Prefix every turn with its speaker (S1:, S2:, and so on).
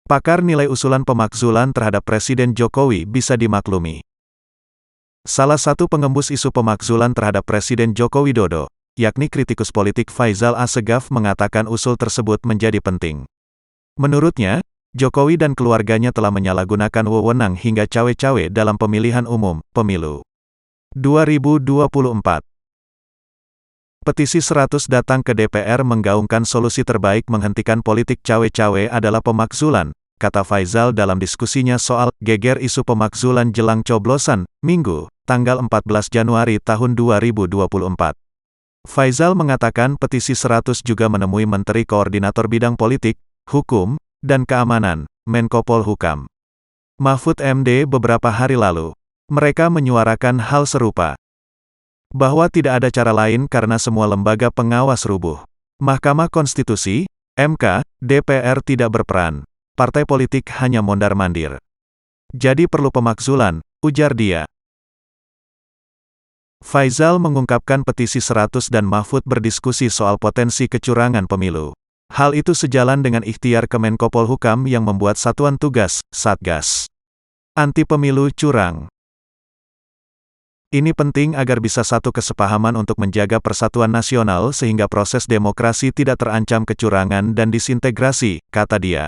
S1: Pakar nilai usulan pemakzulan terhadap Presiden Jokowi bisa dimaklumi. Salah satu pengembus isu pemakzulan terhadap Presiden Joko Widodo, yakni kritikus politik Faisal Assegaf mengatakan usul tersebut menjadi penting. Menurutnya, Jokowi dan keluarganya telah menyalahgunakan wewenang hingga cawe-cawe dalam pemilihan umum, pemilu 2024. Petisi 100 datang ke DPR menggaungkan solusi terbaik menghentikan politik cawe-cawe adalah pemakzulan, kata Faisal dalam diskusinya soal geger isu pemakzulan jelang coblosan, Minggu, tanggal 14 Januari tahun 2024. Faisal mengatakan petisi 100 juga menemui Menteri Koordinator Bidang Politik, Hukum, dan Keamanan, Menko Polhukam, Mahfud MD beberapa hari lalu. Mereka menyuarakan hal serupa, bahwa tidak ada cara lain karena semua lembaga pengawas rubuh. Mahkamah Konstitusi, MK, DPR tidak berperan. Partai politik hanya mondar-mandir. Jadi perlu pemakzulan, ujar dia. Faisal mengungkapkan petisi 100 dan Mahfud berdiskusi soal potensi kecurangan pemilu. Hal itu sejalan dengan ikhtiar Kemenko Polhukam yang membuat satuan tugas, Satgas Anti Pemilu Curang. Ini penting agar bisa satu kesepahaman untuk menjaga persatuan nasional sehingga proses demokrasi tidak terancam kecurangan dan disintegrasi, kata dia.